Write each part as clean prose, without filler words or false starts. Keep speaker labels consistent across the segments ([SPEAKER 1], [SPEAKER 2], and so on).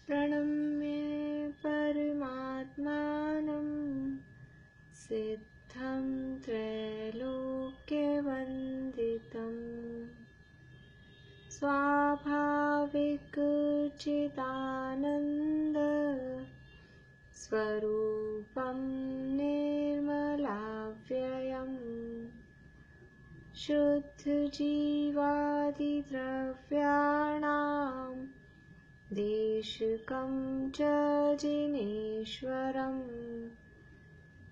[SPEAKER 1] प्रणम्य परमात्मानं सिद्धं त्रैलोक्यवन्दितं स्वाभाविकचिदानन्द स्वरूपं निर्मलाव्ययम् शुद्धजीवादिद्रव्याणां देशिकं च जिनेश्वरम्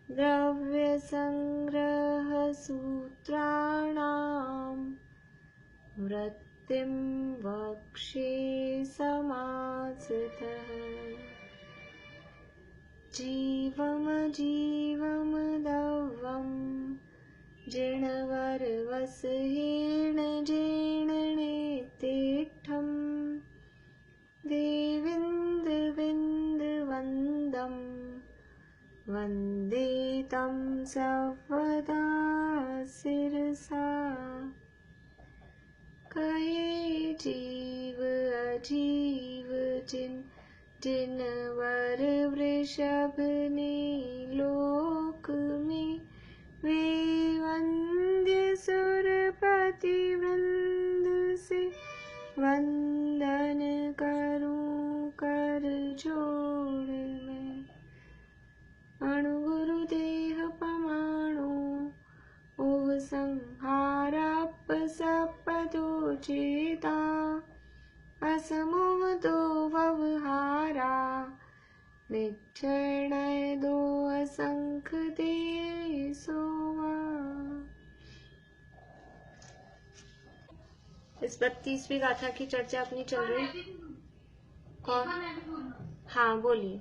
[SPEAKER 1] द्रव्यसंग्रहसूत्राणां वृत्तिं वक्ष्ये समासतः जीवमजीवमदव्यं जिणवरवसहेण देविन्दविन्दवन्दं वन्दे तं सर्वदा शिरसा कहे जीव अजीव जिनवर वृषभ ने लोक में वे वंद्य सुरपति वृंद से वंदन करूं कर जोड़ में अणुगुरुदेह पमाणु ओह संहाराप सपदो चेता असमोह दो व्यवहारा निक्षणय दो असंख दे सोवा। इस 32वीं गाथा की चर्चा अपनी चल रही। कौन? हाँ बोलिए।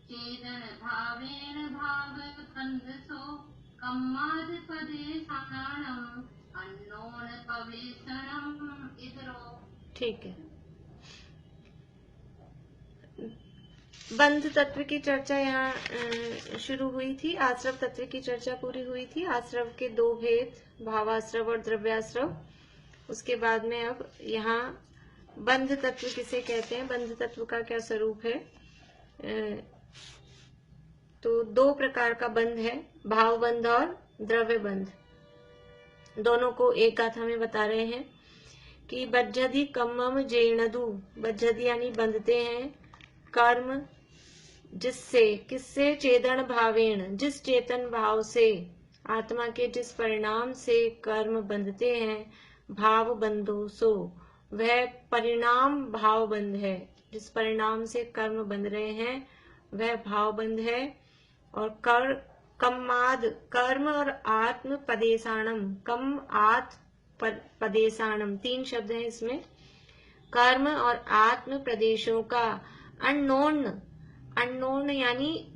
[SPEAKER 2] चेदन भावेन भाव कंदसो कम्माद पदेशानम अन्नोन पवेशनम इधरो।
[SPEAKER 1] ठीक है। बंध तत्व की चर्चा यहाँ शुरू हुई थी। आश्रव तत्व की चर्चा पूरी हुई थी। आश्रव के दो भेद, भावाश्रव और द्रव्याश्रव। उसके बाद में अब यहाँ बंध तत्व किसे कहते हैं, बंध तत्व का क्या स्वरूप है। तो दो प्रकार का बंध है, भाव बंध और द्रव्य बंध। दोनों को एक गाथा में बता रहे हैं कि बज्जधि कम्मम जेणदु। बज्जधि यानी बंधते हैं कर्म जिससे, किससे, चेतन भावेण, जिस चेतन भाव से, आत्मा के जिस परिणाम से कर्म बंधते हैं, भाव बंधो सो, वह परिणाम भाव बंध है। जिस परिणाम से कर्म बंध रहे हैं वह भाव बंध है। और कम्माद, कर्म और आत्म पदेशाणम, कम आत पदेशाणम, 3 शब्द हैं इसमें। कर्म और आत्म प्रदेशों का अननोन, अननोन यानी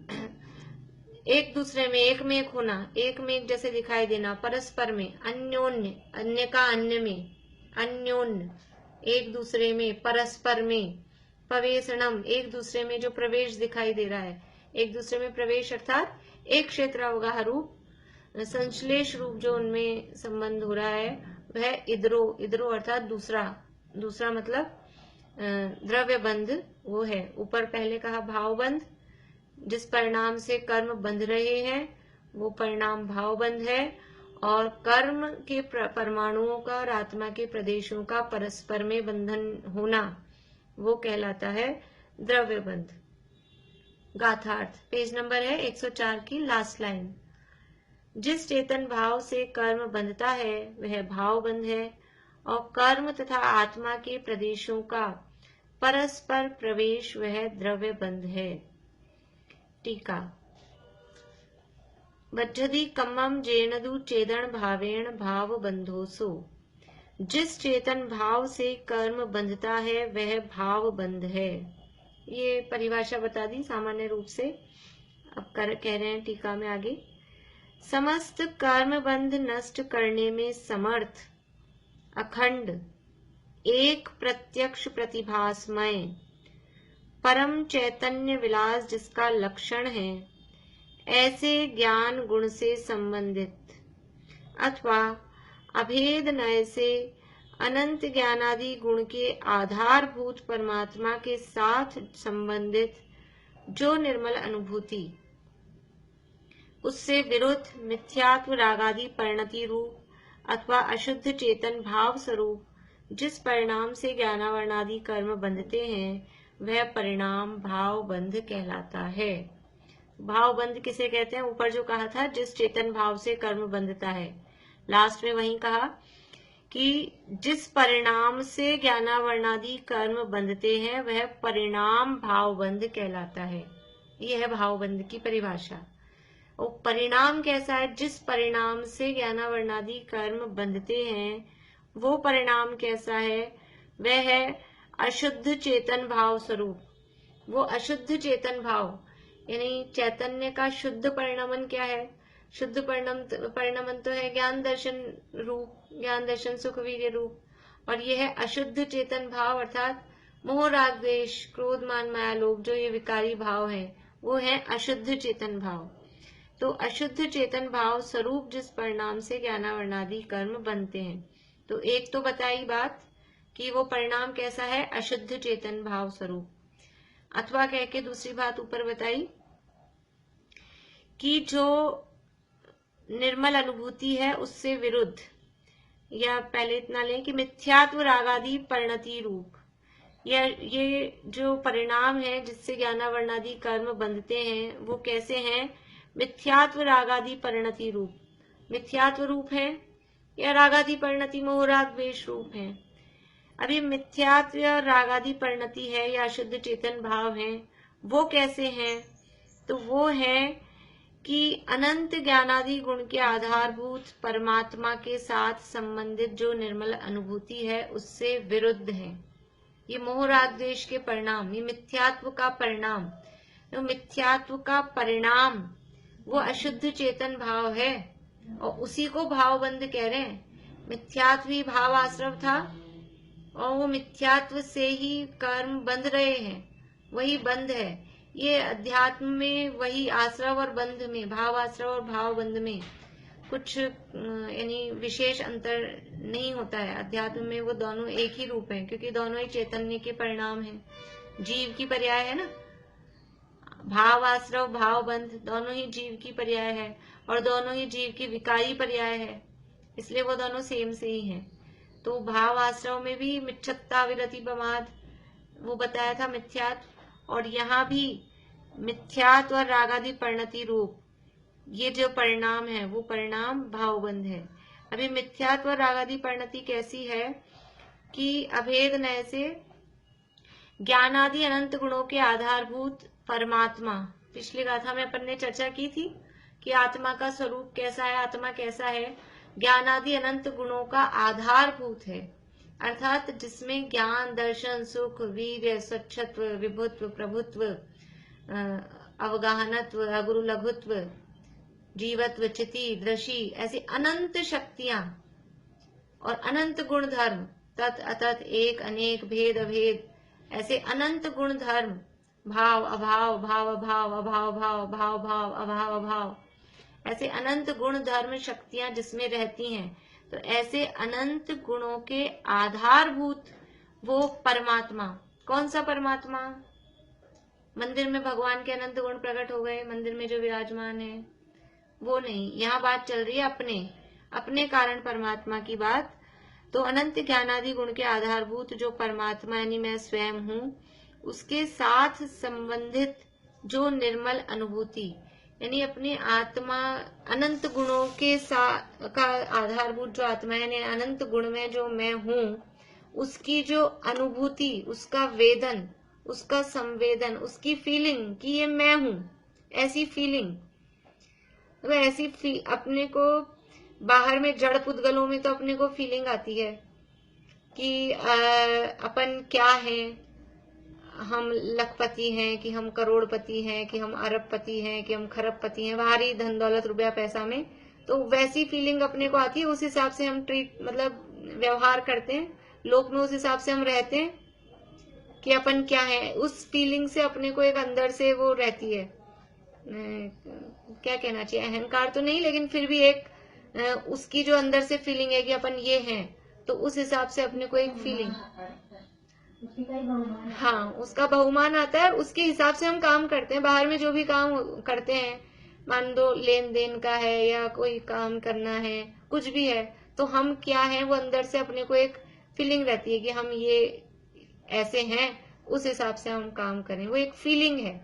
[SPEAKER 1] एक दूसरे में, एक में एक होना, एक में एक जैसे दिखाई देना, परस्पर में, अन्योन्य, अन्य का अन्य में, अन्योन्य, एक दूसरे में, परस्पर में, पवेशनम, एक दूसरे में जो प्रवेश दिखाई दे रहा है, एक दूसरे में प्रवेश अर्थात एक क्षेत्रावगाह रूप, संश्लेष रूप जो उनमें संबंध हो रहा है वह इधरो, इधरो अर्थात दूसरा, दूसरा मतलब द्रव्य बंध वो है। ऊपर पहले कहा भाव बंध, जिस परिणाम से कर्म बंध रहे हैं वो परिणाम भाव बंध है। और कर्म के परमाणुओं का और आत्मा के प्रदेशों का परस्पर में बंधन होना वो कहलाता है द्रव्य बंध। गाथार्थ पेज नंबर है 104 की लास्ट लाइन। जिस चेतन भाव से कर्म बंधता है वह भाव बंध है और कर्म तथा आत्मा के प्रदेशों का परस्पर प्रवेश वह द्रव्य बंध है। टीका। बज्जधि कम्मम जेनदु चेदन भावेण भाव बंधोसो। जिस चेतन भाव से कर्म बंधता है वह भाव बंध है। ये परिभाषा बता दी सामान्य रूप से। अब कह रहे हैं टीका में आगे, समस्त कर्म बंध नष्ट करने में समर्थ, अखंड, एक प्रत्यक्ष प्रतिभासमय परम चैतन्य विलास जिसका लक्षण है, ऐसे ज्ञान गुण से संबंधित अथवा अभेद नय से अनंत ज्ञानादि गुण के आधारभूत परमात्मा के साथ संबंधित जो निर्मल अनुभूति, उससे विरुद्ध मिथ्यात्व रागादि परिणति रूप अथवा अशुद्ध चेतन भाव स्वरूप जिस परिणाम से ज्ञानावरणादि कर्म बंधते हैं, वह परिणाम भाव बंध कहलाता है। भाव बंध किसे कहते हैं? ऊपर जो कहा था, जिस चेतन भाव से कर्म बंधता है, लास्ट में वही कहा कि जिस परिणाम से ज्ञानावरणादि कर्म बंधते हैं, वह परिणाम भावबंध कहलाता है। यह है भावबंध की परिभाषा। और परिणाम कैसा है? जिस परिणाम से ज्ञानावरणादि कर्म बंधते हैं, वो परिणाम कैसा है? वह है अशुद्ध चेतन भाव स्वरूप। वो अशुद्ध चेतन भाव यानी चैतन्य का शुद्ध परिणमन क्या है? शुद्ध परिणमन तो है ज्ञान दर्शन रूप, ज्ञान दर्शन सुख वीर्य रूप। और यह है अशुद्ध चेतन भाव, अर्थात मोह राग द्वेष क्रोध मान माया लोभ, जो ये विकारी भाव है, वो है अशुद्ध चेतन भाव। तो अशुद्ध चेतन भाव स्वरूप जिस परिणाम से ज्ञानावरणादि कर्म बनते हैं, तो एक तो बताई बात कि वो परिणाम कैसा है? अशुद्ध चेतन भाव स्वरूप। अथवा कह के दूसरी बात ऊपर बताई कि जो निर्मल अनुभूति है उससे विरुद्ध, या पहले इतना लें कि मिथ्यात्व रागादि परिणति रूप, या ये जो परिणाम है जिससे ज्ञानावरणादि कर्म बंधते हैं, वो कैसे हैं? मिथ्यात्व रागादि परिणति रूप। मिथ्यात्व रूप है या रागादि परिणति मोह राग द्वेष रूप है। अब ये मिथ्यात्व रागादि परिणति है या शुद्ध चेतन भाव है, वो कैसे हैं? तो वो है कि अनंत ज्ञानादि गुण के आधारभूत परमात्मा के साथ संबंधित जो निर्मल अनुभूति है, उससे विरुद्ध है। ये मोह राग द्वेष के परिणाम, ये मिथ्यात्व का परिणाम। तो मिथ्यात्व का परिणाम वो अशुद्ध चेतन भाव है, और उसी को भावबंध कह रहे हैं। मिथ्यात्व ही भाव आश्रव था, और वो मिथ्यात्व से ही कर्म बंध रहे हैं, वही बंध है। ये अध्यात्म में वही आश्रव और बंध में, भाव आश्रव और भाव बंध में कुछ यानी विशेष अंतर नहीं होता है। अध्यात्म में वो दोनों एक ही रूप हैं, क्योंकि दोनों ही चैतन्य के परिणाम हैं, जीव की पर्याय है ना। भाव आश्रव भाव बंध दोनों ही जीव की पर्याय है, और दोनों ही जीव की विकारी पर्याय है, इसलिए वो दोनों सेम से ही हैं। तो भाव आश्रव में भी मिथ्यता विरति प्रमाद वो बताया था मिथ्यात्व, और यहाँ भी मिथ्यात्व और रागादि परिणति रूप ये जो परिणाम है, वो परिणाम भावबंध है। अभी मिथ्यात्व और रागादि परिणति कैसी है कि अभेद नय से ज्ञानादि अनंत गुणों के आधारभूत परमात्मा, पिछली गाथा में अपन ने चर्चा की थी कि आत्मा का स्वरूप कैसा है, आत्मा कैसा है, ज्ञानादि अनंत गुणों का आधारभूत है, अर्थात जिसमें ज्ञान दर्शन सुख वीर्य स्वच्छत्व विभुत्व प्रभुत्व अवगाहनत्व अगुरु लघुत्व जीवत्व चिति दृषि ऐसी अनंत शक्तियां और अनंत गुण धर्म, तत् अतत् एक अनेक भेद अभेद, ऐसे अनंत गुण धर्म, भाव अभाव भाव अभाव अभाव भाव भाव भाव अभाव अभाव, ऐसे अनंत गुण धर्म शक्तियां जिसमें रहती हैं। तो ऐसे अनंत गुणों के आधारभूत वो परमात्मा, कौन सा परमात्मा? मंदिर में भगवान के अनंत गुण प्रकट हो गए, मंदिर में जो विराजमान है, वो नहीं। यहाँ बात चल रही है अपने कारण परमात्मा की बात। तो अनंत ज्ञानादि गुण के आधारभूत जो परमात्मा यानी मैं स्वयं हूँ, उसके साथ संबंधित जो निर्मल अनुभूति यानी अपने आत्मा अनंत गुणों के साथ का आधारभूत जो आत्मा यानी अनंत गुण में जो मैं हूँ, उसकी जो अनुभूति, उसका वेदन, उसका संवेदन, उसकी फीलिंग कि ये मैं हूँ, ऐसी फीलिंग। तो ऐसी अपने को बाहर में जड़ पुद्गलों में तो अपने को फीलिंग आती है कि अपन क्या है, हम लखपति हैं कि हम करोड़पति हैं कि हम अरबपति हैं कि हम खरबपति हैं, भारी धन दौलत रुपया पैसा में। तो वैसी फीलिंग अपने को आती है, उस हिसाब से हम मतलब व्यवहार करते हैं, लोक में उस हिसाब से हम रहते हैं कि अपन क्या है। उस फीलिंग से अपने को एक अंदर से वो रहती है, क्या कहना चाहिए, अहंकार तो नहीं लेकिन फिर भी एक उसकी जो अंदर से फीलिंग है कि अपन ये हैं, तो उस हिसाब से अपने को एक फीलिंग, हाँ, उसका बहुमान आता है और उसके हिसाब से हम काम करते हैं। बाहर में जो भी काम करते हैं, मान लो लेन देन का है या कोई काम करना है, कुछ भी है, तो हम क्या है, वो अंदर से अपने को एक फीलिंग रहती है कि हम ये ऐसे हैं, उस हिसाब से हम काम करें, वो एक फीलिंग है।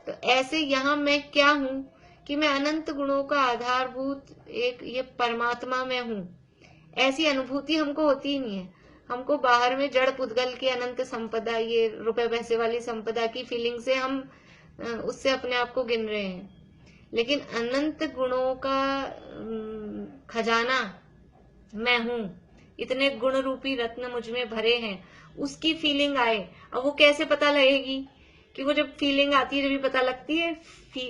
[SPEAKER 1] तो ऐसे यहाँ मैं क्या हूँ कि मैं अनंत गुणों का आधारभूत एक ये परमात्मा में हूँ, ऐसी अनुभूति हमको होती ही नहीं है। हमको बाहर में जड़ पुद्गल की अनंत संपदा, ये रुपए पैसे वाली संपदा की फीलिंग से हम उससे अपने आप को गिन रहे हैं, लेकिन अनंत गुणों का खजाना मैं हूँ, इतने गुण रूपी रत्न मुझ में भरे हैं, उसकी फीलिंग आए। अब वो कैसे पता लगेगी? कि वो जब फीलिंग आती है, जब भी पता लगती है।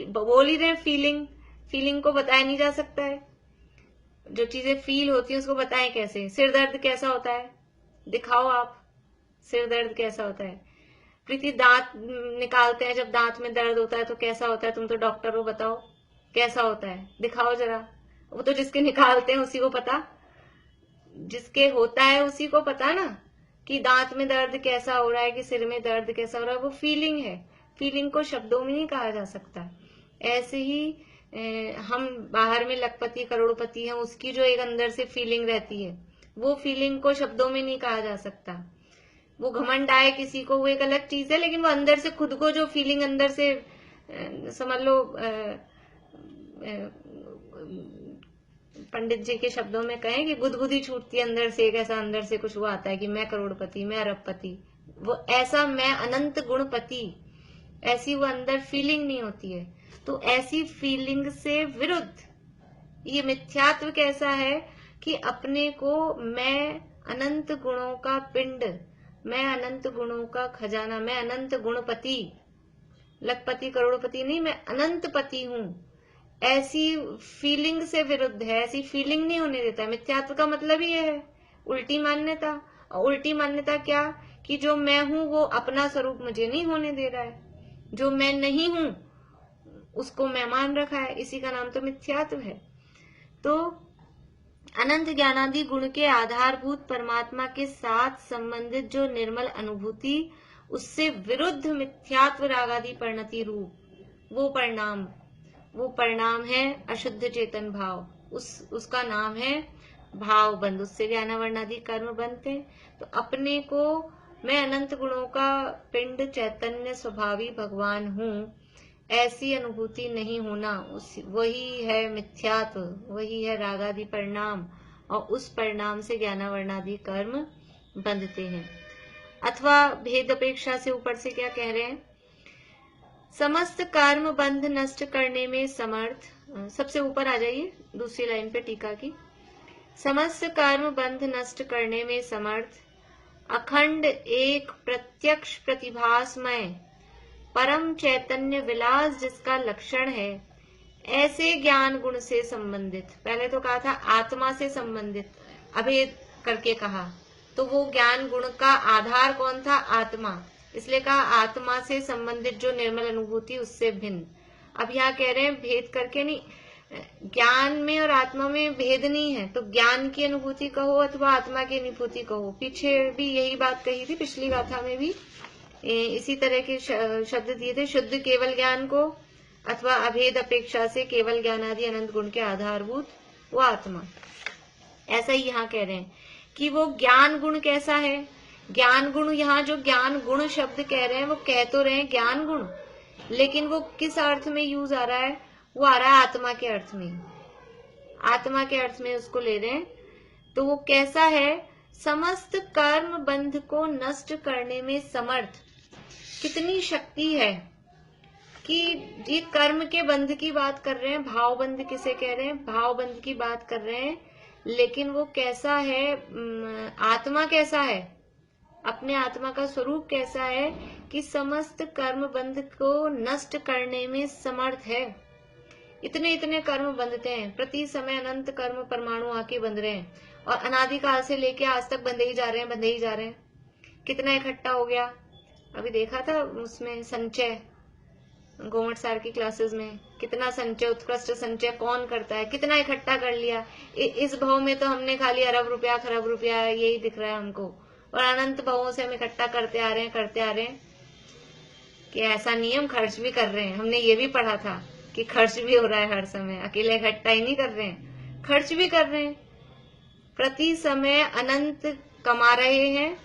[SPEAKER 1] बोल ही रहे फीलिंग को बताया नहीं जा सकता है। जो चीजें फील होती है उसको बताएं कैसे? सिर दर्द कैसा होता है, दिखाओ आप, सिर दर्द कैसा होता है। प्रीति, दांत निकालते हैं, जब दांत में दर्द होता है तो कैसा होता है? तुम तो डॉक्टर हो, बताओ कैसा होता है, दिखाओ जरा। वो तो जिसके निकालते हैं उसी को पता, जिसके होता है उसी को पता ना, कि दांत में दर्द कैसा हो रहा है, कि सिर में दर्द कैसा हो रहा है। वो फीलिंग है, फीलिंग को शब्दों में नहीं कहा जा सकता। ऐसे ही हम बाहर में लखपति करोड़पति हैं, उसकी जो एक अंदर से फीलिंग रहती है, वो फीलिंग को शब्दों में नहीं कहा जा सकता। वो घमंड आए किसी को, वो एक अलग चीज है, लेकिन वो अंदर से खुद को जो फीलिंग अंदर से समझ लो, पंडित जी के शब्दों में कहें कि गुदगुदी छूटती है अंदर से, एक ऐसा अंदर से कुछ वो आता है कि मैं करोड़पति, मैं अरबपति, वो ऐसा मैं अनंत गुणपति, ऐसी वो अंदर फीलिंग नहीं होती है। तो ऐसी फीलिंग से विरुद्ध ये मिथ्यात्व कैसा है कि अपने को मैं अनंत गुणों का पिंड, मैं अनंत गुणों का खजाना, मैं अनंत गुणपति, लखपति करोड़पति नहीं, मैं अनंत पति हूं, ऐसी फीलिंग से विरुद्ध है। ऐसी फीलिंग नहीं होने देता है। मिथ्यात्व का मतलब ही ये है, उल्टी मान्यता। और उल्टी मान्यता क्या? कि जो मैं हूं वो अपना स्वरूप मुझे नहीं होने दे रहा है, जो मैं नहीं हूं उसको मैं मान रखा है, इसी का नाम तो मिथ्यात्व है। तो अनंत ज्ञानादि गुण के आधारभूत परमात्मा के साथ संबंधित जो निर्मल अनुभूति, उससे विरुद्ध मिथ्यात्व रागादि परिणति रूप वो परिणाम है अशुद्ध चेतन भाव, उसका नाम है भाव बंध। उससे ज्ञानावर्णादि कर्म बनते हैं। तो अपने को मैं अनंत गुणों का पिंड, चैतन्य, स्वभावी भगवान हूँ, ऐसी अनुभूति नहीं होना, वही है मिथ्यात्व, वही है रागादि परिणाम, और उस परिणाम से ज्ञानावर्णादि कर्म बंधते हैं। अथवा भेद अपेक्षा से ऊपर से क्या कह रहे हैं? समस्त कर्म बंध नष्ट करने में समर्थ, सबसे ऊपर आ जाइए दूसरी लाइन पे टीका की। समस्त कर्म बंध नष्ट करने में समर्थ, अखंड एक प्रत्यक्ष प्रतिभासमय परम चैतन्य विलास जिसका लक्षण है, ऐसे ज्ञान गुण से संबंधित। पहले तो कहा था आत्मा से संबंधित, अभेद करके कहा, तो वो ज्ञान गुण का आधार कौन था? आत्मा, इसलिए कहा आत्मा से संबंधित जो निर्मल अनुभूति उससे भिन्न। अब यहाँ कह रहे हैं भेद करके नहीं, ज्ञान में और आत्मा में भेद नहीं है, तो ज्ञान की अनुभूति कहो अथवा आत्मा की अनुभूति कहो। पीछे भी यही बात कही थी, पिछली गाथा में भी इसी तरह के शब्द दिए थे। शुद्ध केवल ज्ञान को अथवा अभेद अपेक्षा से केवल ज्ञान आदि अनंत गुण के आधारभूत वो आत्मा। ऐसा ही यहाँ कह रहे हैं कि वो ज्ञान गुण कैसा है? ज्ञान गुण, यहाँ जो ज्ञान गुण शब्द कह रहे हैं वो कह तो रहे हैं ज्ञान गुण, लेकिन वो किस अर्थ में यूज आ रहा है? वो आ रहा है आत्मा के अर्थ में, आत्मा के अर्थ में उसको ले रहे हैं। तो वो कैसा है? समस्त कर्म बंध को नष्ट करने में समर्थ। कितनी शक्ति है कि ये कर्म के बंध की बात कर रहे हैं, भाव बंध किसे कह रहे हैं? भाव बंध की बात कर रहे हैं, लेकिन वो कैसा है? आत्मा कैसा है? अपने आत्मा का स्वरूप कैसा है कि समस्त कर्म बंध को नष्ट करने में समर्थ है। इतने इतने कर्म बंधते हैं, प्रति समय अनंत कर्म परमाणु आके बंध रहे हैं, और अनादिकाल से लेके आज तक बंधे ही जा रहे हैं, बंधे ही जा रहे हैं। कितना इकट्ठा हो गया? अभी देखा था उसमें संचय, गोमट सार की क्लासेस में, कितना संचय, उत्कृष्ट संचय कौन करता है, कितना इकट्ठा कर लिया। इस भाव में तो हमने खाली अरब रुपया खरब रुपया यही दिख रहा है हमको, और अनंत भावों से हम इकट्ठा करते आ रहे हैं कि ऐसा नहीं, हम खर्च भी कर रहे हैं। हमने ये भी पढ़ा था कि खर्च भी हो रहा है हर समय, अकेले इकट्ठा ही नहीं कर रहे हैं, खर्च भी कर रहे हैं। प्रति समय अनंत कमा रहे हैं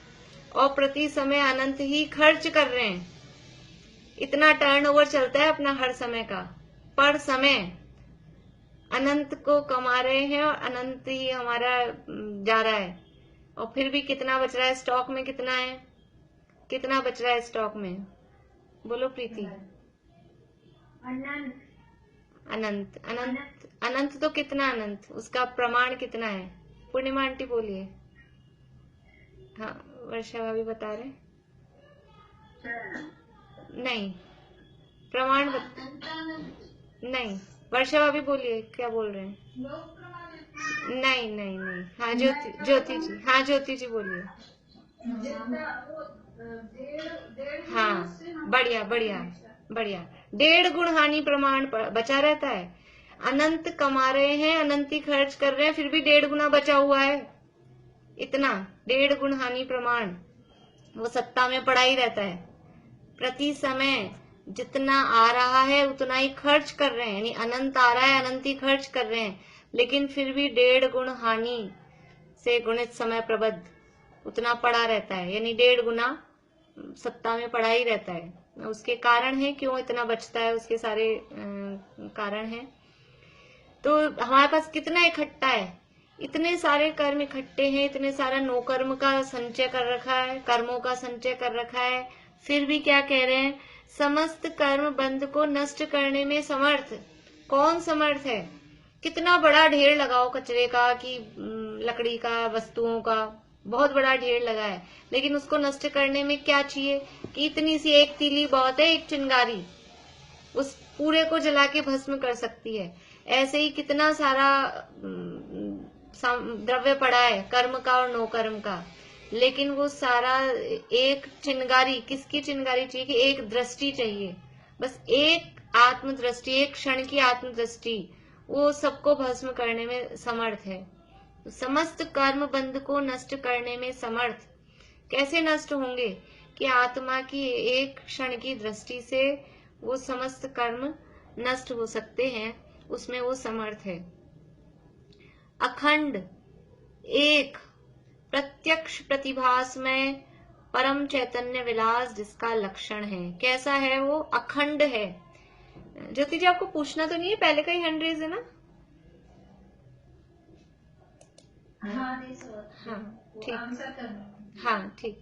[SPEAKER 1] और प्रति समय अनंत ही खर्च कर रहे हैं। इतना टर्नओवर चलता है अपना हर समय का, पर समय अनंत को कमा रहे हैं और अनंत ही हमारा जा रहा है। और फिर भी कितना बच रहा है स्टॉक में, कितना है, कितना बच रहा है स्टॉक में, बोलो प्रीति।
[SPEAKER 2] अनंत
[SPEAKER 1] अनंत अनंत अनंत तो कितना अनंत, उसका प्रमाण कितना है? पूर्णिमा आंटी बोलिए। हाँ, वर्षा भाभी बता रहे नहीं, प्रमाण नहीं, वर्षा भाभी बोलिए क्या बोल रहे हैं। नहीं नहीं नहीं, हाँ ज्योति जी, हाँ ज्योति जी बोलिए। हाँ, बढ़िया बढ़िया बढ़िया। 1.5 गुण हानि प्रमाण बचा रहता है। अनंत कमा रहे हैं, अनंत ही खर्च कर रहे हैं, फिर भी 1.5 गुना बचा हुआ है। इतना 1.5 गुण हानि प्रमाण वो सत्ता में पड़ा ही रहता है। प्रति समय जितना आ रहा है उतना ही खर्च कर रहे हैं, यानी अनंत आ रहा है अनंत ही खर्च कर रहे हैं, लेकिन फिर भी 1.5 गुण हानि से गुणित समय प्रबद्ध उतना पड़ा रहता है, यानी 1.5 गुना सत्ता में पड़ा ही रहता है। उसके कारण है क्यों इतना बचता है, उसके सारे कारण हैं। तो हमारे पास कितना इकट्ठा है, इतने सारे कर्म इकट्ठे हैं, इतने सारा नो कर्म का संचय कर रखा है, कर्मों का संचय कर रखा है, फिर भी क्या कह रहे हैं, समस्त कर्म बंध को नष्ट करने में समर्थ। कौन समर्थ है? कितना बड़ा ढेर लगाओ कचरे का कि लकड़ी का, वस्तुओं का बहुत बड़ा ढेर लगा है, लेकिन उसको नष्ट करने में क्या चाहिए कि इतनी सी एक तीली बहुत है, एक चिंगारी उस पूरे को जला के भस्म कर सकती है। ऐसे ही कितना सारा द्रव्य पड़ा है कर्म का और नो कर्म का, लेकिन वो सारा एक चिंगारी, किसकी चिंगारी चाहिए कि एक दृष्टि चाहिए, बस एक आत्मदृष्टि, एक क्षण की आत्मदृष्टि, वो सबको भस्म करने में समर्थ है। समस्त कर्म बंध को नष्ट करने में समर्थ। कैसे नष्ट होंगे कि आत्मा की एक क्षण की दृष्टि से वो समस्त कर्म नष्ट हो सकते हैं, उसमें वो समर्थ है। अखंड एक प्रत्यक्ष प्रतिभास में परम चैतन्य विलास जिसका लक्षण है। कैसा है वो? अखंड है। ज्योति जी आपको पूछना तो नहीं है, पहले का ही हैंड रेज है ना? हाँ ठीक, हाँ ठीक।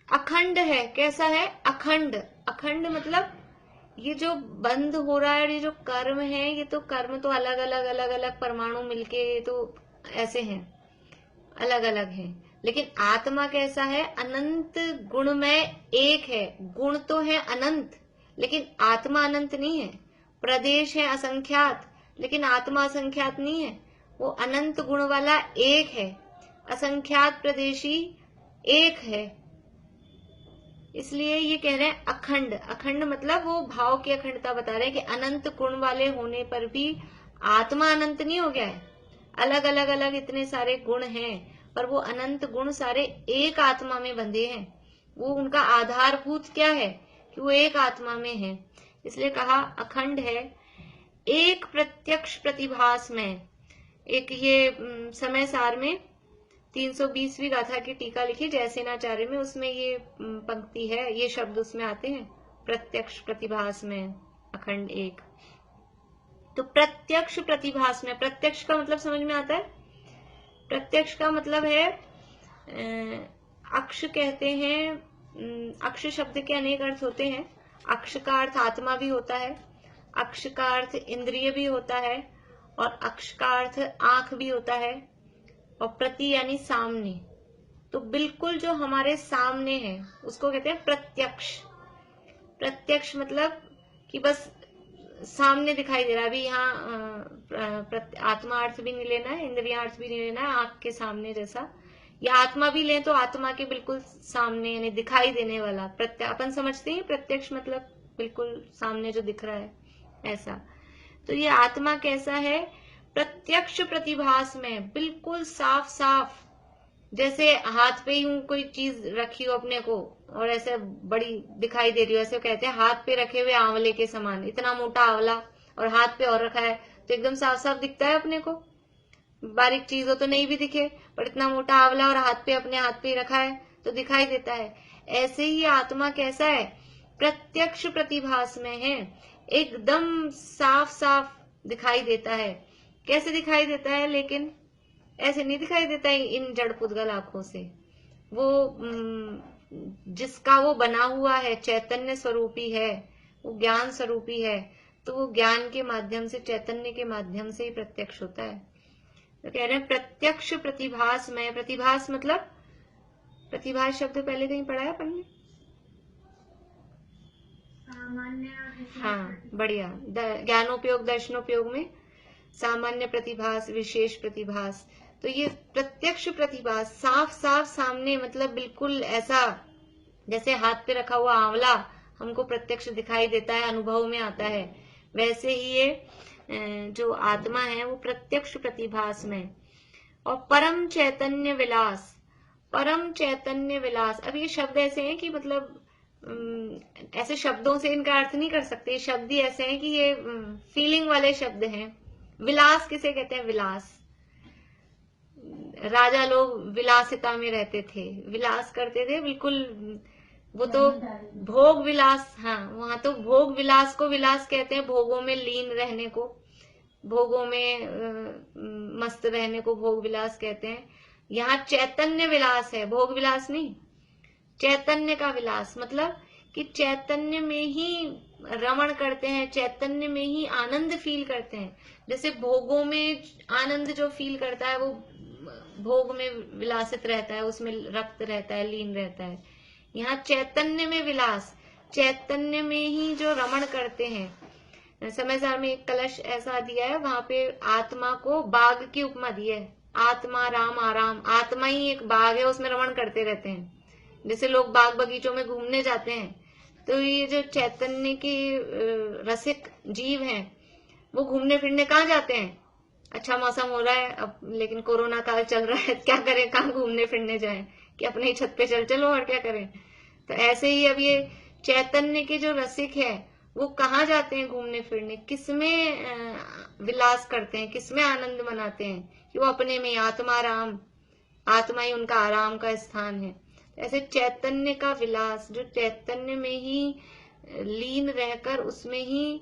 [SPEAKER 1] अखंड है। कैसा है? अखंड। अखंड मतलब ये जो बंद हो रहा है, ये जो कर्म है, ये तो कर्म तो अलग अलग परमाणु मिलके तो ऐसे हैं, अलग अलग हैं, लेकिन आत्मा कैसा है? अनंत गुण में एक है। गुण तो है अनंत, लेकिन आत्मा अनंत नहीं है। प्रदेश है असंख्यात, लेकिन आत्मा असंख्यात नहीं है। वो अनंत गुण वाला एक है, असंख्यात प्रदेशी एक है। इसलिए ये कह रहे हैं अखंड। अखंड मतलब वो भाव की अखंडता बता रहे हैं कि अनंत गुण वाले होने पर भी आत्मा अनंत नहीं हो गया है। अलग अलग इतने सारे गुण हैं, पर वो अनंत गुण सारे एक आत्मा में बंधे हैं। वो उनका आधारभूत क्या है कि वो एक आत्मा में है, इसलिए कहा अखंड है। एक प्रत्यक्ष प्रतिभास में, एक ये समय सार में 320वीं गाथा की टीका लिखी जयसेनाचार्य में, उसमें ये पंक्ति है, ये शब्द उसमें आते हैं, प्रत्यक्ष प्रतिभास में अखंड एक। तो प्रत्यक्ष प्रतिभास में, प्रत्यक्ष का मतलब समझ में आता है? प्रत्यक्ष का मतलब है अक्ष कहते हैं। अक्ष शब्द के अनेक अर्थ होते हैं। अक्ष का अर्थ आत्मा भी होता है, अक्ष का अर्थ इंद्रिय भी होता है, और अक्ष का अर्थ आंख भी होता है, और प्रति यानी सामने। तो बिल्कुल जो हमारे सामने है उसको कहते हैं प्रत्यक्ष। प्रत्यक्ष मतलब कि बस सामने दिखाई दे रहा है। अभी यहाँ आत्मा अर्थ भी नहीं लेना है, इंद्रिया अर्थ भी नहीं लेना है, आंख के सामने जैसा या आत्मा भी लें तो आत्मा के बिल्कुल सामने, यानी दिखाई देने वाला। अपन समझते हैं प्रत्यक्ष मतलब बिल्कुल सामने जो दिख रहा है, ऐसा। तो ये आत्मा कैसा है? प्रत्यक्ष प्रतिभास में, बिल्कुल साफ साफ, जैसे हाथ पे यूं कोई चीज रखी हो अपने को और ऐसे बड़ी दिखाई दे रही हो, ऐसे कहते हैं हाथ पे रखे हुए आंवले के समान। इतना मोटा आंवला और हाथ पे और रखा है तो एकदम साफ साफ दिखता है अपने को। बारीक चीज हो तो नहीं भी दिखे, पर इतना मोटा आंवला और हाथ पे, अपने हाथ पे रखा है तो दिखाई देता है। ऐसे ही आत्मा कैसा है? प्रत्यक्ष प्रतिभास में है, एकदम साफ साफ दिखाई देता है। कैसे दिखाई देता है? लेकिन ऐसे नहीं दिखाई देता है इन जड़ पुद्गल आंखों से। वो जिसका वो बना हुआ है, चैतन्य स्वरूपी है, वो ज्ञान स्वरूपी है, तो वो ज्ञान के माध्यम से, चैतन्य के माध्यम से ही प्रत्यक्ष होता है। तो कह रहे हैं प्रत्यक्ष प्रतिभास में। प्रतिभास मतलब, प्रतिभास शब्द पहले कहीं पढ़ा है अपन ने? हाँ, बढ़िया। ज्ञानोपयोग दर्शनोपयोग में सामान्य प्रतिभास, विशेष प्रतिभास। तो ये प्रत्यक्ष प्रतिभास, साफ साफ सामने, मतलब बिल्कुल ऐसा जैसे हाथ पे रखा हुआ आंवला हमको प्रत्यक्ष दिखाई देता है, अनुभव में आता है, वैसे ही ये जो आत्मा है वो प्रत्यक्ष प्रतिभास में। और परम चैतन्य विलास, परम चैतन्य विलास। अब ये शब्द ऐसे हैं कि मतलब ऐसे शब्दों से इनका अर्थ नहीं कर सकते। शब्द ही ऐसे हैं कि ये फीलिंग वाले शब्द हैं। विलास किसे कहते हैं? विलास, राजा लोग विलासिता में रहते थे, विलास करते थे, बिल्कुल। वो तो भोग विलास, हाँ, वहां तो भोग विलास को विलास कहते हैं, भोगों में लीन रहने को, भोगों में मस्त रहने को भोग विलास कहते हैं। यहाँ चैतन्य विलास है, भोग विलास नहीं, चैतन्य का विलास। मतलब कि चैतन्य में ही रमण करते हैं, चैतन्य में ही आनंद फील करते हैं। जैसे भोगों में आनंद जो फील करता है वो भोग में विलासित रहता है, उसमें रक्त रहता है, लीन रहता है। यहाँ चैतन्य में विलास, चैतन्य में ही जो रमण करते हैं। समय सार में एक कलश ऐसा दिया है, वहां पे आत्मा को बाग की उपमा दी है। आत्मा राम आराम, आत्मा ही एक बाग है, उसमें रमण करते रहते हैं। जैसे लोग बाग बगीचों में घूमने जाते हैं, तो ये जो चैतन्य के रसिक जीव हैं वो घूमने फिरने कहाँ जाते हैं? अच्छा मौसम हो रहा है अब, लेकिन कोरोना काल चल रहा है, क्या करें, कहाँ घूमने फिरने जाएं, कि अपने ही छत पे चल चलो, और क्या करें। तो ऐसे ही अब ये चैतन्य के जो रसिक है वो कहाँ जाते हैं घूमने फिरने? किसमें विलास करते हैं, किसमें आनंद मनाते हैं? कि वो अपने में, आत्मा राम, आत्मा ही उनका आराम का स्थान है। ऐसे चैतन्य का विलास, जो चैतन्य में ही लीन रहकर उसमें ही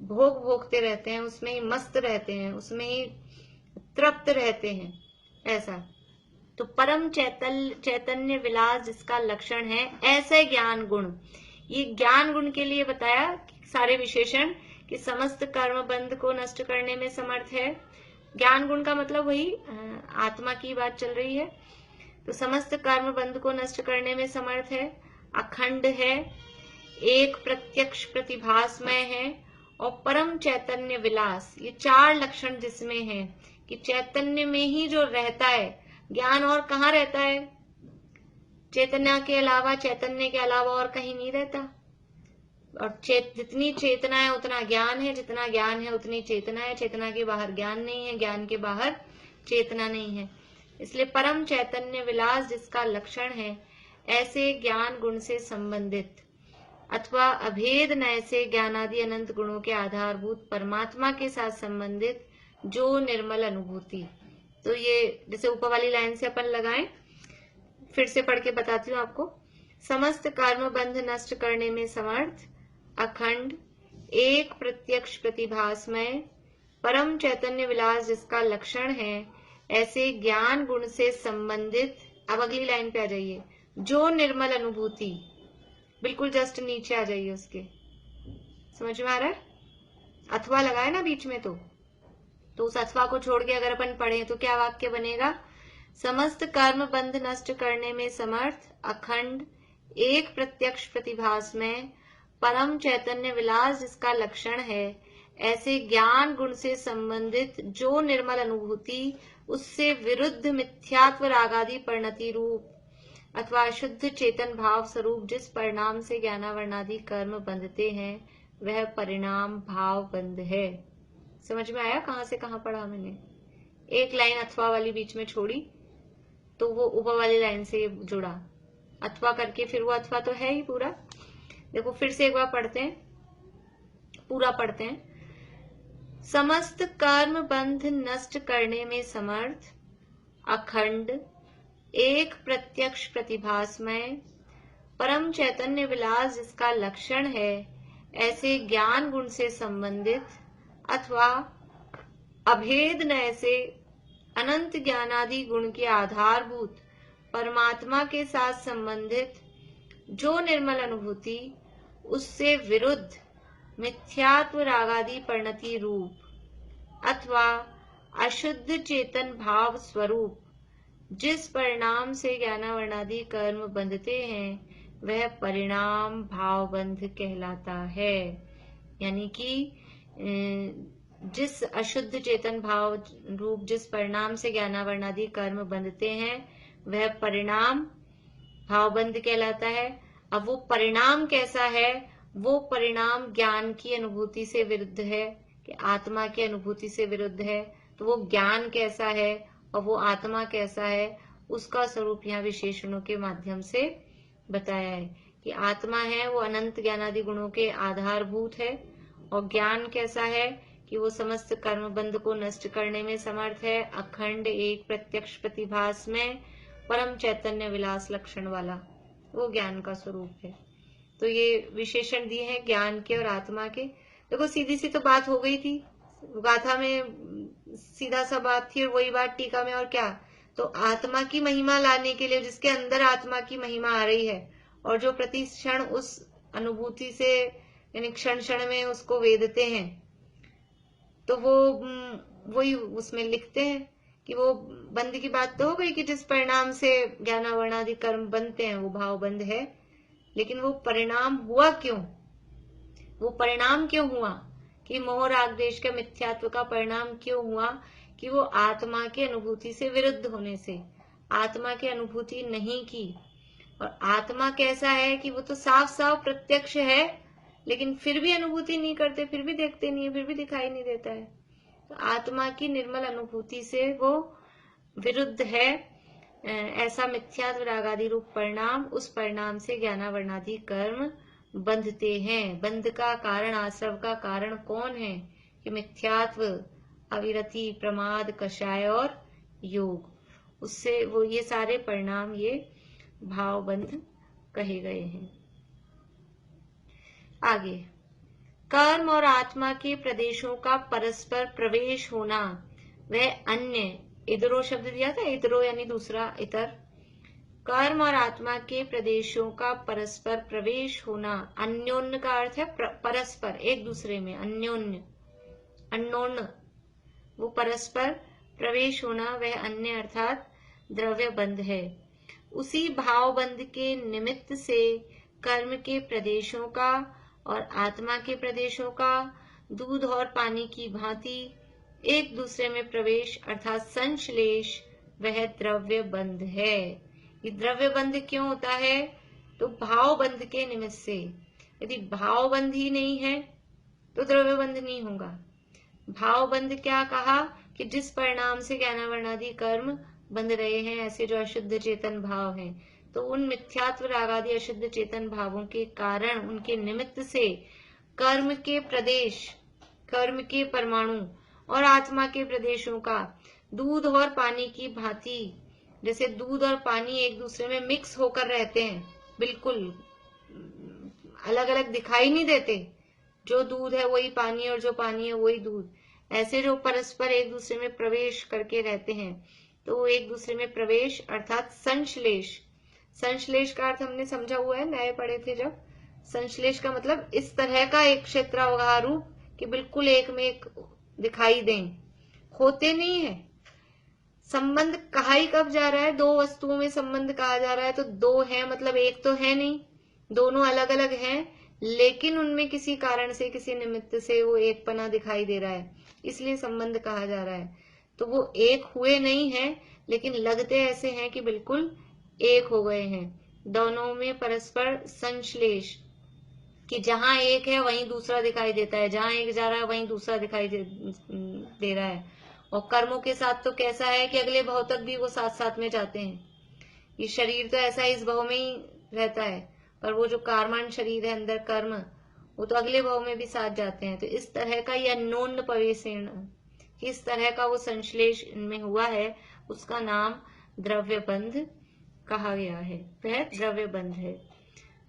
[SPEAKER 1] भोग भोगते रहते हैं, उसमें ही मस्त रहते हैं, उसमें ही तृप्त रहते हैं, ऐसा। तो परम चैतन्य विलास जिसका लक्षण है, ऐसे ज्ञान गुण। ये ज्ञान गुण के लिए बताया सारे विशेषण कि समस्त कर्म बंध को नष्ट करने में समर्थ है। ज्ञान गुण का मतलब वही आत्मा की बात चल रही है। तो समस्त कर्म बंध को नष्ट करने में समर्थ है, अखंड है, एक प्रत्यक्ष प्रतिभासमय है, और परम चैतन्य विलास। ये चार लक्षण जिसमें है कि चैतन्य में ही जो रहता है। ज्ञान और कहाँ रहता है? चेतना के अलावा, चैतन्य के अलावा और कहीं नहीं रहता। और जितनी चेतना है उतना ज्ञान है, जितना ज्ञान है उतनी चेतना है। चेतना के बाहर ज्ञान नहीं है, ज्ञान के बाहर चेतना नहीं है। इसलिए परम चैतन्य विलास जिसका लक्षण है, ऐसे ज्ञान गुण से संबंधित अथवा अभेद नय से ज्ञानादि अनंत गुणों के आधारभूत परमात्मा के साथ संबंधित जो निर्मल अनुभूति। तो ये जैसे ऊपर वाली लाइन से अपन लगाएं, फिर से पढ़ के बताती हूँ आपको। समस्त कर्म बंध नष्ट करने में समर्थ, अखंड, एक प्रत्यक्ष प्रतिभासमय, परम चैतन्य विलास जिसका लक्षण है, ऐसे ज्ञान गुण से संबंधित। अब अगली लाइन पे आ जाइए, जो निर्मल अनुभूति, बिल्कुल जस्ट नीचे आ जाइए उसके। समझ में आ रहा है? अथवा लगाए ना बीच में, तो उस अथवा को छोड़ के अगर अपन पढ़े तो क्या वाक्य बनेगा? समस्त कर्म बंध नष्ट करने में समर्थ, अखंड, एक प्रत्यक्ष प्रतिभासमय, परम चैतन्य विलास जिसका लक्षण है, ऐसे ज्ञान गुण से संबंधित जो निर्मल अनुभूति उससे विरुद्ध मिथ्यात्व रागादि परिणति रूप अथवा शुद्ध चेतन भाव स्वरूप जिस परिणाम से ज्ञानावरणादि कर्म बंधते हैं वह परिणाम भाव बंध है। समझ में आया कहां से कहां पढ़ा मैंने? एक लाइन अथवा वाली बीच में छोड़ी तो वो ऊपर वाली लाइन से जुड़ा, अथवा करके फिर वो अथवा तो है ही पूरा। देखो फिर से एक बार पढ़ते हैं, पूरा पढ़ते हैं। समस्त कर्म बंध नष्ट करने में समर्थ अखंड एक प्रत्यक्ष प्रतिभासमय परम चैतन्य विलास जिसका लक्षण है, ऐसे ज्ञान गुण से संबंधित अथवा अभेद नय से अनंत ज्ञानादि गुण के आधारभूत परमात्मा के साथ संबंधित जो निर्मल अनुभूति उससे विरुद्ध मिथ्यात्व रागादि परिणति रूप अथवा अशुद्ध चेतन भाव स्वरूप जिस परिणाम से ज्ञानावरणादि कर्म बंधते हैं वह परिणाम भाव बंध कहलाता है। यानी कि जिस अशुद्ध चेतन भाव रूप जिस परिणाम से ज्ञानावरणादि कर्म बंधते हैं वह परिणाम भावबंध कहलाता है। अब वो परिणाम कैसा है? वो परिणाम ज्ञान की अनुभूति से विरुद्ध है कि आत्मा की अनुभूति से विरुद्ध है। तो वो ज्ञान कैसा है और वो आत्मा कैसा है उसका स्वरूप यहाँ विशेषणों के माध्यम से बताया है कि आत्मा है वो अनंत ज्ञानादि गुणों के आधारभूत है, और ज्ञान कैसा है कि वो समस्त कर्म बंध को नष्ट करने में समर्थ है, अखंड एक प्रत्यक्ष प्रतिभास में परम चैतन्य विलास लक्षण वाला वो ज्ञान का स्वरूप है। तो ये विशेषण दिए हैं ज्ञान के और आत्मा के। देखो सीधी सी तो बात हो गई थी, गाथा में सीधा सा बात थी और वही बात टीका में। और क्या? तो आत्मा की महिमा लाने के लिए जिसके अंदर आत्मा की महिमा आ रही है और जो प्रति क्षण उस अनुभूति से यानी क्षण क्षण में उसको वेदते हैं, तो वो वही उसमें लिखते हैं कि वो बंध की बात तो हो गई कि जिस परिणाम से ज्ञानावरणादि कर्म बनते हैं वो भाव बंध है। लेकिन वो परिणाम हुआ क्यों? वो परिणाम क्यों हुआ कि मोह राग द्वेष के मिथ्यात्व का परिणाम क्यों हुआ? कि वो आत्मा की अनुभूति से विरुद्ध होने से आत्मा की अनुभूति नहीं की। और आत्मा कैसा है कि वो तो साफ साफ प्रत्यक्ष है, लेकिन फिर भी अनुभूति नहीं करते, फिर भी देखते नहीं है, फिर भी दिखाई नहीं देता है। तो आत्मा की निर्मल अनुभूति से वो विरुद्ध है। ऐसा मिथ्यात्व रागादि रूप परिणाम, उस परिणाम से ज्ञानावरणादि कर्म बंधते हैं। बंध का कारण, आश्रव का कारण कौन है? कि मिथ्यात्व, अविरति, प्रमाद, कषाय और योग। उससे वो ये सारे परिणाम ये भाव बंध कहे गए हैं। आगे, कर्म और आत्मा के प्रदेशों का परस्पर प्रवेश होना वह अन्य, इतरो शब्द दिया था, इतरो यानी दूसरा, इतर। कर्म और आत्मा के प्रदेशों का परस्पर प्रवेश होना, अन्योन्य का अर्थ है परस्पर, एक दूसरे में, अन्योन्य, अन्योन्य, वो परस्पर प्रवेश होना वह अन्य अर्थात द्रव्य बंध है। उसी भाव बंध के निमित्त से कर्म के प्रदेशों का और आत्मा के प्रदेशों का दूध और पानी की भांति एक दूसरे में प्रवेश अर्थात संश्लेष वह द्रव्य बंध है। ये द्रव्य बंध क्यों होता है? तो भाव बंध के निमित्त से। यदि भाव बंध ही नहीं है तो द्रव्य बंध नहीं होगा। भाव बंध क्या कहा? कि जिस परिणाम से ज्ञानावरणादि कर्म बंध रहे हैं, ऐसे जो अशुद्ध चेतन भाव हैं, तो उन मिथ्यात्व रागादि अशुद्ध चेतन भावों के कारण, उनके निमित्त से कर्म के प्रदेश, कर्म के परमाणु और आत्मा के प्रदेशों का दूध और पानी की भांति, जैसे दूध और पानी एक दूसरे में मिक्स होकर रहते हैं, बिल्कुल अलग अलग दिखाई नहीं देते, जो दूध है वही पानी और जो पानी है वही दूध। ऐसे जो परस्पर एक दूसरे में प्रवेश करके रहते हैं, तो एक दूसरे में प्रवेश अर्थात संश्लेष। संश्लेष का अर्थ हमने समझा हुआ है, नए पढ़े थे जब। संश्लेष का मतलब इस तरह का एक क्षेत्रावगाह रूप कि बिल्कुल एक में एक दिखाई दें, होते नहीं है। संबंध कहा ही कब जा रहा है? दो वस्तुओं में संबंध कहा जा रहा है, तो दो है मतलब एक तो है नहीं, दोनों अलग अलग हैं, लेकिन उनमें किसी कारण से, किसी निमित्त से वो एक पना दिखाई दे रहा है, इसलिए संबंध कहा जा रहा है। तो वो एक हुए नहीं है, लेकिन लगते ऐसे हैं कि बिल्कुल एक हो गए हैं। दोनों में परस्पर संश्लेष, कि जहां एक है वहीं दूसरा दिखाई देता है, जहां एक जा रहा है वहीं दूसरा दिखाई दे रहा है। और कर्मों के साथ तो कैसा है कि अगले भाव तक भी वो साथ साथ में जाते हैं। ये शरीर तो ऐसा इस भाव में ही रहता है, पर वो जो कार्मान शरीर है अंदर कर्म, वो तो अगले भाव में भी साथ जाते हैं। तो इस तरह का ये अन्योन्य प्रवेशेण, किस तरह का वो संश्लेष इनमें हुआ है, उसका नाम द्रव्य बंध कहा गया है, वह द्रव्य बंध है।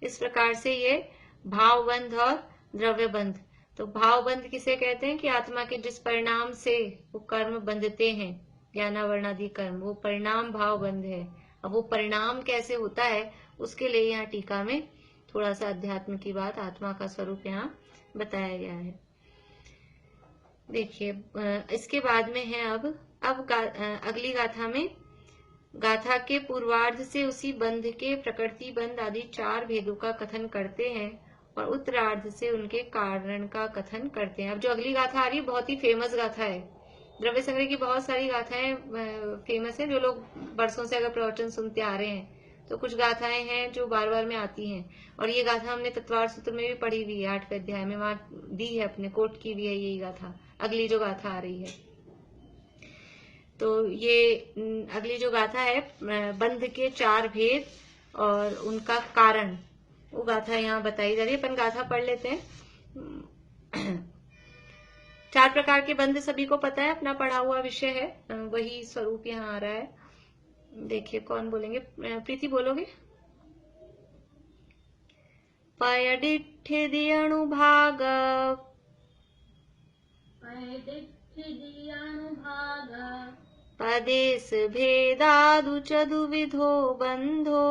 [SPEAKER 1] इस प्रकार से ये भाव बंध और द्रव्य बंध। तो भाव बंध किसे कहते हैं कि आत्मा के जिस परिणाम से वो कर्म बंधते हैं, ज्ञानावरणादि कर्म, वो परिणाम भाव बंध है। अब वो परिणाम कैसे होता है, उसके लिए यहाँ टीका में थोड़ा सा अध्यात्म की बात, आत्मा का स्वरूप यहाँ बताया गया है। देखिए इसके बाद में है अब अगली गाथा में, गाथा के पूर्वार्ध से उसी बंध के प्रकृति बंध आदि 4 भेदों का कथन करते हैं और उत्तरार्ध से उनके कारण का कथन करते हैं। अब जो अगली गाथा आ रही है बहुत ही फेमस गाथा है। द्रव्य संग्रह की बहुत सारी गाथाएं फेमस है, जो लोग बरसों से अगर प्रवचन सुनते आ रहे हैं तो कुछ गाथाएं हैं जो बार बार में आती हैं। और ये गाथा हमने तत्वार सूत्र में भी पढ़ी हुई है, 8वें अध्याय में, वहां दी है, अपने कोट की भी है यही गाथा, अगली जो गाथा आ रही है। तो ये अगली जो गाथा है बंध के 4 भेद और उनका कारण, वो गाथा यहाँ बताई जा रही है। अपन गाथा पढ़ लेते हैं। 4 प्रकार के बंध सभी को पता है, अपना पढ़ा हुआ विषय है, वही स्वरूप यहाँ आ रहा है। देखिए कौन बोलेंगे, प्रीति बोलोगे? पयडिठ्ठिदि अणुभाग, पदेश भेदादु चतुर्विधो बंधो,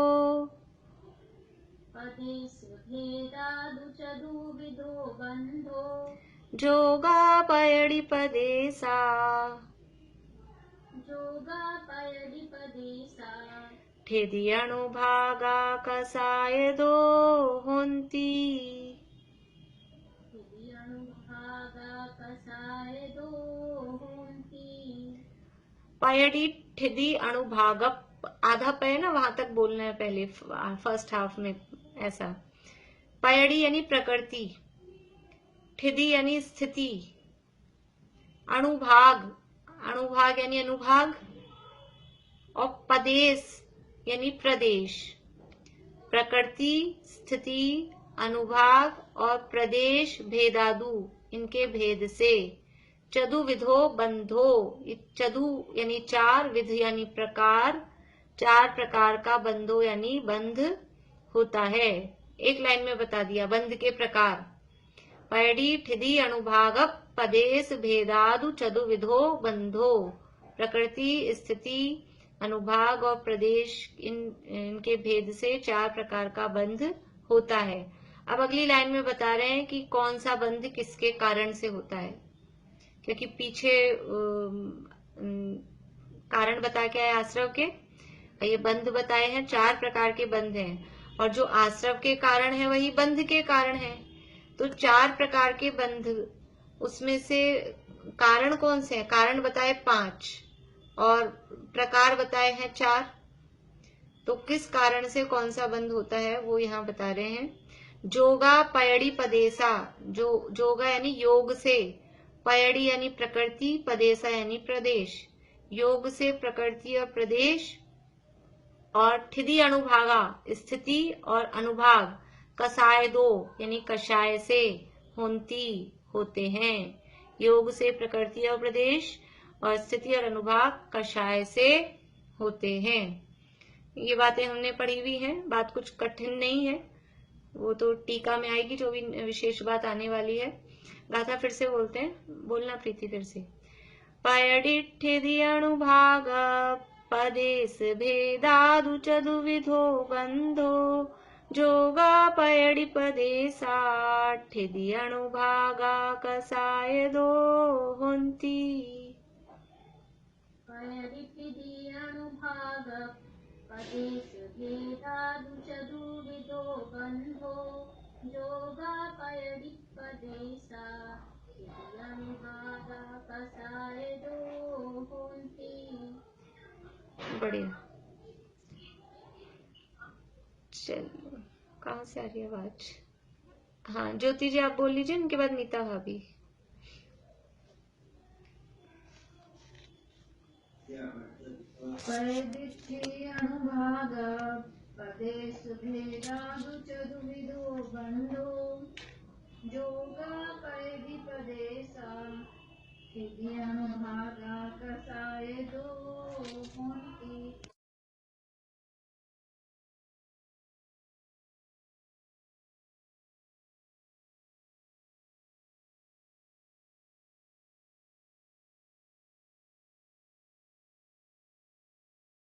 [SPEAKER 1] जोगापयडि पदेसा, ठिदि अणुभागा कसाय दो होंती, पयडी ठिदि अणुभाग, आधा पय ना वहां तक बोलना है पहले, फर्स्ट हाफ में ऐसा। पयडी यानी प्रकृति, ठिदि यानी स्थिति, अणुभाग, अणुभाग यानी अनुभाग, और पदेश यानी प्रदेश। प्रकृति, स्थिति, अनुभाग और प्रदेश भेदादु, इनके भेद से, चतुर्विधो बंधो, चतु यानी 4, विध यानी प्रकार, 4 प्रकार का बंधो यानी बंध होता है। एक लाइन में बता दिया बंध के प्रकार, पैडी ठिदि अणुभाग पदेश भेदादु चतुर्विधो बंधो, प्रकृति, स्थिति, अनुभाग और प्रदेश, इनके भेद से 4 प्रकार का बंध होता है। अब अगली लाइन में बता रहे हैं कि कौन सा बंध किसके कारण से होता है, क्योंकि पीछे कारण बता के आए आश्रव के, ये बंध बताए हैं, 4 प्रकार के बंध हैं, और जो आश्रव के कारण है वही बंध के कारण है। तो 4 प्रकार के बंध, उसमें से कारण कौन से हैं? कारण बताए 5 और प्रकार बताए हैं 4। तो किस कारण से कौन सा बंध होता है वो यहाँ बता रहे हैं। जोगा पयड़ी पदेशा, जो जोगा यानी योग से, पयड़ी यानी प्रकृति, पदेशा यानी प्रदेश, योग से प्रकृति और प्रदेश, और ठिदि अणुभागा, स्थिति और अनुभाग, कसाय दो यानी कषाय से, होंती होते हैं। योग से प्रकृति और प्रदेश और स्थिति और अनुभाग कषाय से होते हैं। ये बातें हमने पढ़ी हुई हैं, बात कुछ कठिन नहीं है, वो तो टीका में आएगी जो भी विशेष बात आने वाली है। गाथा फिर से बोलते हैं, बोलना प्रीति फिर से। पयडिठ्ठिदि अणुभाग पदेश भेदादु चतुर्विधो बंधो, जोगा पयडि पदेशा ठिदि अणुभागा कसाय दो होंती।
[SPEAKER 2] पयडिठ्ठिदि अणुभाग पदेश भेदादु चतुर्विधो बंधो, जोगा पयडि पदेशा अनुभागा कसाय दो होंती।
[SPEAKER 1] बढ़िया। चलो, कहाँ से आ रही है आवाज? हाँ, ज्योति जी आप बोल लीजिए, उनके बाद नीता भाभी।
[SPEAKER 2] अनुभाग पदेश भेदादु चतुर्विधो बंधो जोगा परे विपदेशा अनुभागा कसाय दो होंती।